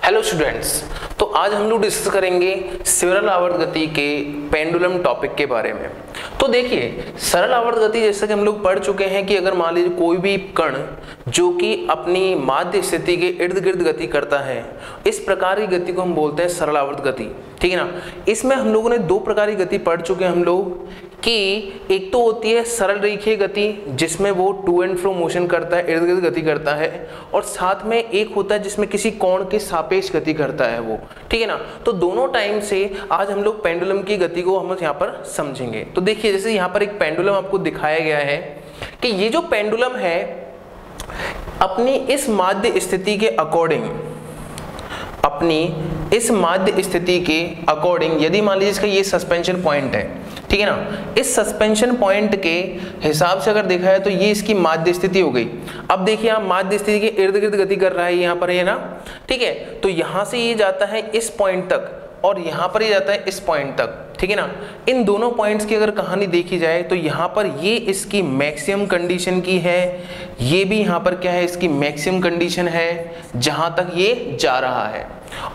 Hello students, तो आज हम लोग डिस्कस करेंगे सरल आवर्त गति के पेंडुलम टॉपिक के बारे में। तो देखिए, सरल आवर्त गति जैसा कि हम लोग पढ़ चुके हैं कि अगर मान लीजिए कोई भी कण जो कि अपनी माध्य स्थिति के इर्द गिर्द गति करता है, इस प्रकार की गति को हम बोलते हैं सरल आवर्त गति। ठीक है ना। इसमें हम लोगों ने दो प्रकार की गति पढ़ चुके हैं हम लोग कि एक तो होती है सरल रेखीय गति जिसमें वो टू एंड फ्रो मोशन करता है, इर्द गिर्द गति करता है, और साथ में एक होता है जिसमें किसी कोण के सापेक्ष गति करता है वो। ठीक है ना। तो दोनों टाइम से आज हम लोग पेंडुलम की गति को हम यहाँ पर समझेंगे। तो देखिए, जैसे यहाँ पर एक पेंडुलम आपको दिखाया गया है कि ये जो पेंडुलम है अपनी इस माध्य स्थिति के अकॉर्डिंग, अपनी इस माध्य स्थिति के अकॉर्डिंग, यदि मान लीजिए इसका ये सस्पेंशन पॉइंट है, ठीक है ना, इस सस्पेंशन पॉइंट के हिसाब से अगर देखा है तो ये इसकी माध्य स्थिति हो गई। अब देखिए, आप माध्य स्थिति के इर्द गिर्द गति कर रहा है यहाँ पर, है ना। ठीक है, तो यहाँ से ये जाता है इस पॉइंट तक और यहाँ पर ये जाता है इस पॉइंट तक। ठीक है ना। इन दोनों पॉइंट्स की अगर कहानी देखी जाए तो यहाँ पर ये इसकी मैक्सिमम कंडीशन की है, ये भी यहाँ पर क्या है, इसकी मैक्सिमम कंडीशन है जहां तक ये जा रहा है।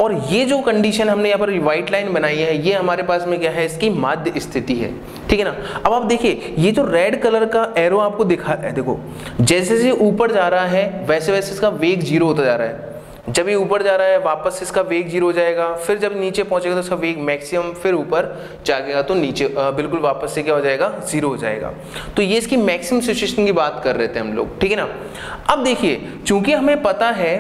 और ये जो कंडीशन हमने यहाँ पर व्हाइट लाइन बनाई है, ये हमारे पास में क्या है, इसकी माध्य स्थिति है। ठीक है ना। अब आप देखिए, ये जो रेड कलर का एरो आपको दिखा है, देखो जैसे जैसे ऊपर जा रहा है वैसे वैसे इसका वेग जीरो होता जा रहा है। जब ये ऊपर जा रहा है वापस इसका वेग जीरो हो जाएगा, फिर जब नीचे पहुंचेगा तो इसका वेग मैक्सिमम, फिर ऊपर जाएगा तो नीचे बिल्कुल वापस से क्या हो जाएगा, जीरो हो जाएगा। तो ये इसकी मैक्सिमम सिचुएशन की बात कर रहे थे हम लोग। ठीक है ना। अब देखिए, चूंकि हमें पता है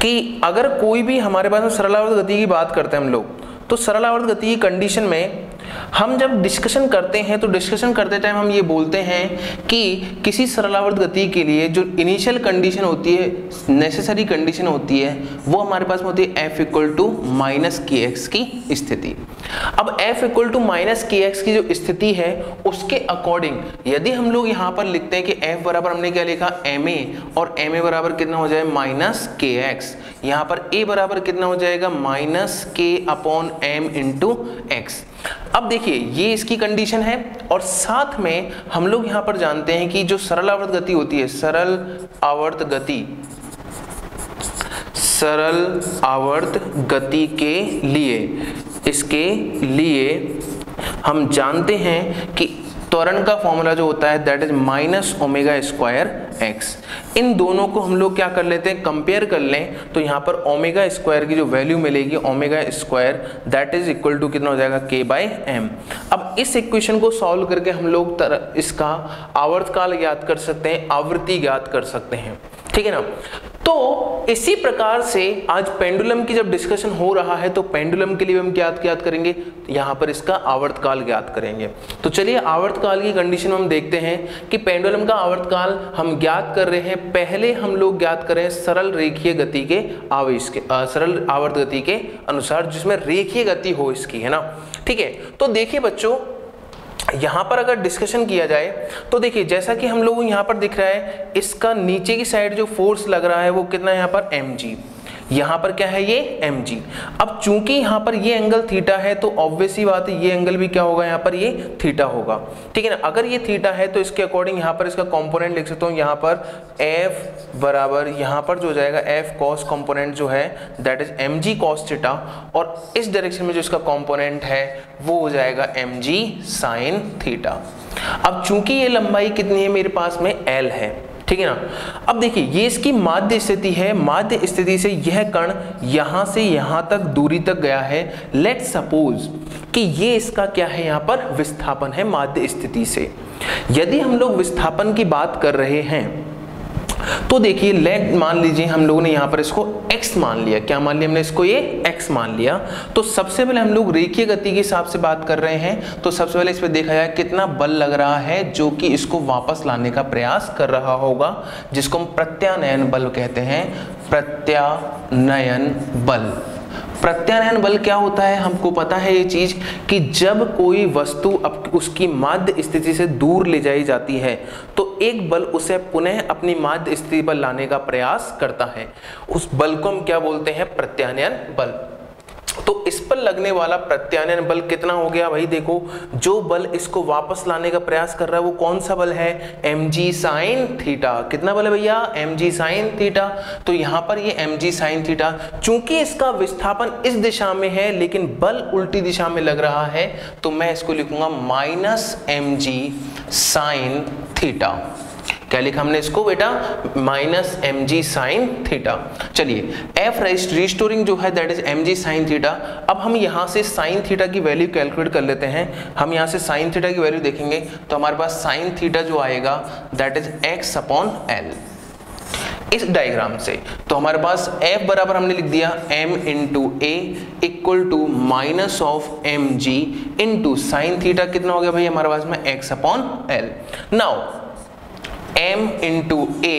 कि अगर कोई भी हमारे पास में सरल आवर्त गति की बात करते हैं हम लोग, तो सरल आवर्त गति की कंडीशन में हम जब डिस्कशन करते हैं तो डिस्कशन करते टाइम हम ये बोलते हैं कि किसी सरल आवर्त गति के लिए जो इनिशियल कंडीशन होती है, नेसेसरी कंडीशन होती है, वो हमारे पास में होती है f = kx की स्थिति। अब f = kx की जो स्थिति है उसके अकॉर्डिंग यदि हम लोग यहाँ पर लिखते हैं कि f बराबर हमने क्या लिखा, ma, और ma बराबर कितना हो जाए -kx, यहाँ पर a बराबर कितना हो जाएगा -k/m × x। अब देखिए, ये इसकी कंडीशन है और साथ में हम लोग यहाँ पर जानते हैं कि जो सरल आवर्त गति होती है, सरल आवर्त गति के लिए, इसके लिए हम जानते हैं कि त्वरण का फॉर्मूला जो होता है दैट इज -ω²x। इन दोनों को हम लोग क्या कर लेते हैं, कंपेयर कर लें तो यहाँ पर ω² की जो वैल्यू मिलेगी, ω² दैट इज इक्वल टू कितना हो जाएगा, k/m। अब इस इक्वेशन को सॉल्व करके हम लोग इसका आवर्तकाल ज्ञात कर सकते हैं, आवृत्ति ज्ञात कर सकते हैं। ठीक है ना। तो इसी प्रकार से आज पेंडुलम की जब डिस्कशन हो रहा है तो पेंडुलम के लिए हम क्या ज्ञात करेंगे, यहाँ पर इसका आवर्तकाल ज्ञात करेंगे। तो चलिए आवर्तकाल की कंडीशन में हम देखते हैं कि पेंडुलम का आवर्तकाल हम ज्ञात कर रहे हैं। पहले हम लोग ज्ञात करें सरल रेखीय गति के आवेश के, सरल आवर्त गति के अनुसार जिसमें रेखीय गति हो इसकी, है ना। ठीक है। तो देखिए बच्चों, यहाँ पर अगर डिस्कशन किया जाए तो देखिए, जैसा कि हम लोग यहाँ पर दिख रहा है, इसका नीचे की साइड जो फोर्स लग रहा है वो कितना है यहाँ पर, mg। यहाँ पर क्या है, ये mg। अब चूंकि यहाँ पर ये एंगल थीटा है तो ऑब्वियस ही बात है ये एंगल भी क्या होगा, यहाँ पर ये थीटा होगा। ठीक है ना। अगर ये थीटा है तो इसके अकॉर्डिंग यहाँ पर इसका कंपोनेंट लिख सकता हूँ, यहाँ पर f बराबर यहाँ पर जो हो जाएगा f cos कंपोनेंट जो है that is mg cos theta, और इस डायरेक्शन में जो इसका कंपोनेंट है वो हो जाएगा mg sin थीटा। अब चूंकि ये लंबाई कितनी है मेरे पास में, l है। ठीक है ना। अब देखिए, ये इसकी माध्य स्थिति है, माध्य स्थिति से यह कण यहां से यहां तक दूरी तक गया है। लेट्स सपोज कि ये इसका क्या है, यहाँ पर विस्थापन है माध्य स्थिति से। यदि हम लोग विस्थापन की बात कर रहे हैं तो देखिए, लेट मान लीजिए हम लोगों ने यहाँ पर इसको x मान लिया। क्या मान लिया हमने इसको, ये x मान लिया। तो सबसे पहले हम लोग रेखीय गति के हिसाब से बात कर रहे हैं, तो सबसे पहले इस पे देखा जाए कितना बल लग रहा है जो कि इसको वापस लाने का प्रयास कर रहा होगा, जिसको हम प्रत्यानयन बल कहते हैं। प्रत्यानयन बल, प्रत्यानयन बल क्या होता है, हमको पता है ये चीज कि जब कोई वस्तु उसकी माध्य स्थिति से दूर ले जाई जाती है तो एक बल उसे पुनः अपनी माध्य स्थिति पर लाने का प्रयास करता है। उस बल को हम क्या बोलते हैं, प्रत्यानयन बल। तो इस पर लगने वाला प्रत्यानयन बल कितना हो गया भाई? देखो जो बल इसको वापस लाने का प्रयास कर रहा है वो कौन सा बल है? mg sin theta. कितना बल है भैया? mg sin theta. तो यहां पर ये mg sin थीटा, चूंकि इसका विस्थापन इस दिशा में है लेकिन बल उल्टी दिशा में लग रहा है, तो मैं इसको लिखूंगा माइनस mg sin थीटा। क्या लिखा हमने इसको बेटा? Minus mg sin theta. चलिए f रिस्टोरिंग जो है that is mg sin theta. अब हम यहाँ से sin थीटा की वैल्यू कैलकुलेट कर लेते हैं। हम यहाँ से sin थीटा की वैल्यू देखेंगे तो हमारे पास sin थीटा जो आएगा that is x upon l। इस डायग्राम से तो हमारे पास f बराबर हमने लिख दिया m into a equal to minus of mg into sine theta. कितना हो गया भाई हमारे पास में? x upon l। Now m into a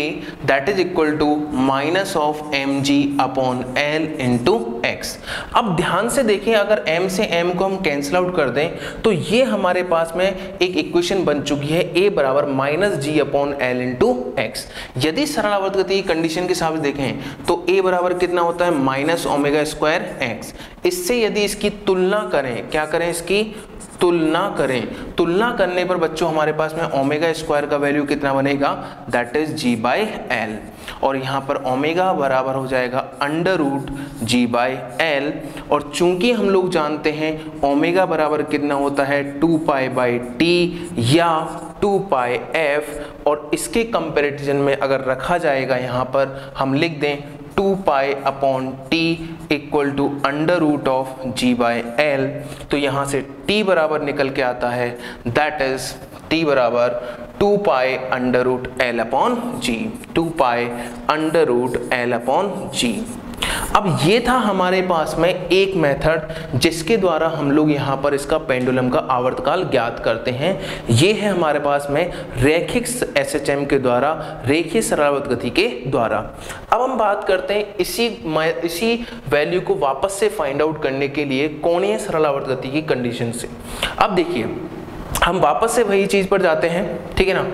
that is equal to minus of mg upon l into x। अब ध्यान से देखिए, अगर m से m को हम कैंसिल आउट कर दें तो ये हमारे पास में एक इक्वेशन बन चुकी है a बराबर minus g upon l into x। यदि सरल आवर्त गति की कंडीशन के हिसाब से देखें तो a बराबर कितना होता है? Minus omega square x। इससे यदि इसकी तुलना करें, क्या करें? इसकी तुलना करें। तुलना करने पर बच्चों हमारे पास में ओमेगा स्क्वायर का वैल्यू कितना बनेगा? That is g by L. और यहाँ पर ओमेगा बराबर हो जाएगा under root g by L. और चूंकि हम लोग जानते हैं ओमेगा बराबर कितना होता है? 2 पाई बाई टी या 2 पाई एफ। और इसके कंपैरिजन में अगर रखा जाएगा यहाँ पर हम लिख दें 2 pi upon T equal to under root of g by L. तो यहाँ से t बराबर निकल के आता है दैट इज t बराबर 2 pi under root L upon g. 2 pi under root L upon g. अब ये था हमारे पास में एक मेथड जिसके द्वारा हम लोग यहाँ पर इसका पेंडुलम का आवर्तकाल ज्ञात करते हैं। ये है हमारे पास में रैखिक एसएचएम के द्वारा, रेखीय सरलावर्त गति के द्वारा। अब हम बात करते हैं इसी वैल्यू को वापस से फाइंड आउट करने के लिए कोणीय सरलावर्त गति की कंडीशन से। अब देखिए हम वापस से वही चीज पर जाते हैं, ठीक है ना।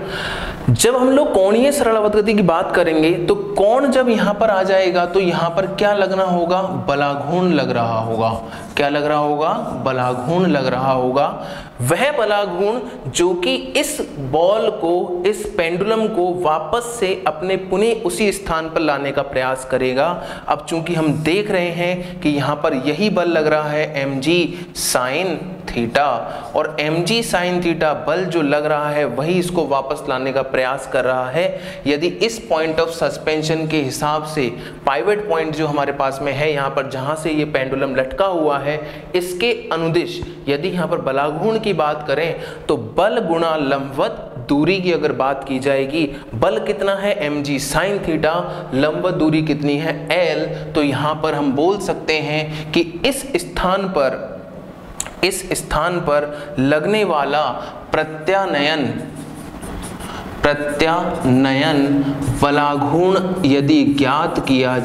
जब हम लोग कोणीय सरलावर्त गति की बात करेंगे तो कोण जब यहाँ पर आ जाएगा तो यहाँ पर क्या लगना होगा? बलाघूर्ण लग रहा होगा। क्या लग रहा होगा? बलाघूर्ण लग रहा होगा। वह बलाघूर्ण जो कि इस बॉल को, इस पेंडुलम को वापस से अपने पुनः उसी स्थान पर लाने का प्रयास करेगा। अब चूंकि हम देख रहे हैं कि यहाँ पर यही बल लग रहा है mg sin थीटा, और mg sin थीटा बल जो लग रहा है वही इसको वापस लाने का प्रयास कर रहा है। यदि इस पॉइंट ऑफ सस्पेंशन के हिसाब से पाइवट पॉइंट जो हमारे पास में है यहाँ पर, जहाँ से ये पेंडुलम लटका हुआ है, इसके अनुदिश यदि यहाँ पर बलाघूर्ण की बात करें तो बल गुणा लंबवत दूरी की अगर बात की जाएगी, बल कितना है? mg sin थीटा, लंबवत दूरी कितनी है? l। तो यहाँ पर हम बोल सकते हैं कि इस स्थान पर लगने वाला प्रत्यानयन बलाघूर्ण यदि ज्ञात किया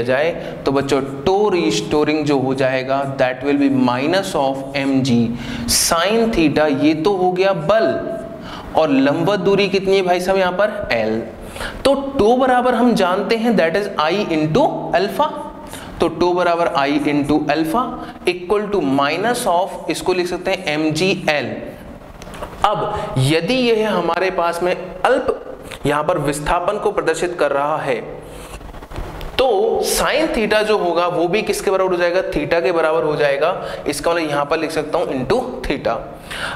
जाए, तो बच्चों टो रिस्टोरिंग जो हो जाएगा that will be minus of mg sin theta. ये तो हो गया बल, और लंबवत दूरी कितनी है भाई साहब यहाँ पर? l। तो टो बराबर हम जानते हैं that is i into alpha. तो टो बराबर i into alpha equal to minus of, इसको लिख सकते हैं mg l। अब यदि यह हमारे पास में अल्प यहां पर विस्थापन को प्रदर्शित कर रहा है तो साइन थीटा जो होगा वो भी किसके बराबर हो जाएगा? थीटा के बराबर हो जाएगा। इसका मतलब यहां पर लिख सकता हूं इनटू थीटा।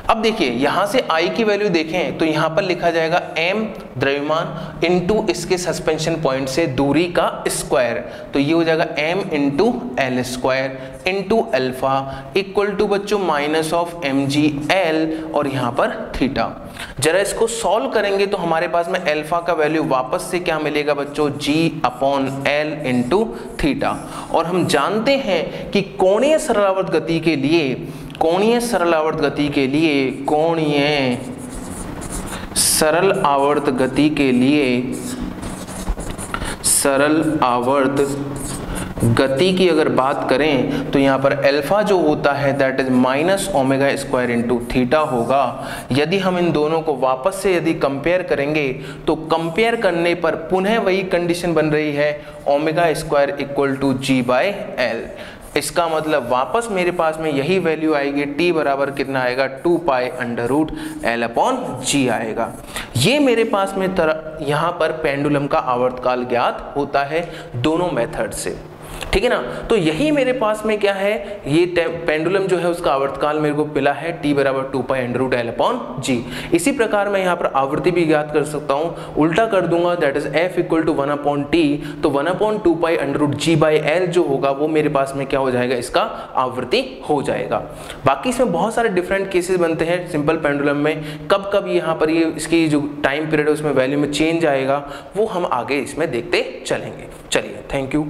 अब देखिए यहां से I की वैल्यू देखें तो यहां पर लिखा जाएगा m द्रव्यमान इनटू इसके सस्पेंशन पॉइंट से दूरी का स्क्वायर। तो ये हो जाएगा m into L square into alpha equal to बच्चों माइनस ऑफ mg l और यहां पर थीटा। जरा इसको सॉल्व करेंगे तो हमारे पास में अल्फा का वैल्यू वापस से क्या मिलेगा बच्चों? g upon l into theta. और हम जानते हैं कि कोणीय सरलावर्त गति के लिए कोणीय सरल आवर्त गति की अगर बात करें तो यहाँ पर अल्फा जो होता है that is minus omega square into theta होगा। यदि हम इन दोनों को वापस से यदि कंपेयर करेंगे तो कंपेयर करने पर पुनः वही कंडीशन बन रही है omega square equal to G by L. इसका मतलब वापस मेरे पास में यही वैल्यू आएगी, t बराबर कितना आएगा 2 pi under root L upon g आएगा। ये मेरे पास में यहाँ पर पेंडुलम का आवर्तकाल ज्ञात होता है दोनों मेथड से, ठीक है ना। तो यही मेरे पास में क्या है, ये पेंडुलम जो है उसका आवर्तकाल मेरे को मिला है t बराबर 2 pi under root L upon g. इसी प्रकार मैं यहाँ पर आवृत्ति भी ज्ञात कर सकता हूँ, उल्टा कर दूंगा, that is f equal to 1 upon T, तो 1 upon 2 pi under root G by L जो होगा वो मेरे पास में क्या हो जाएगा, इसका आवृत्ति हो जाएगा। बाकी इसमें बहुत सारे डिफरेंट केसेस बनते हैं सिंपल पेंडुलम में, कब कब यहाँ पर ये इसकी जो टाइम पीरियड है उसमें वैल्यू में चेंज आएगा वो हम आगे इसमें देखते चलेंगे। चलिए, थैंक यू।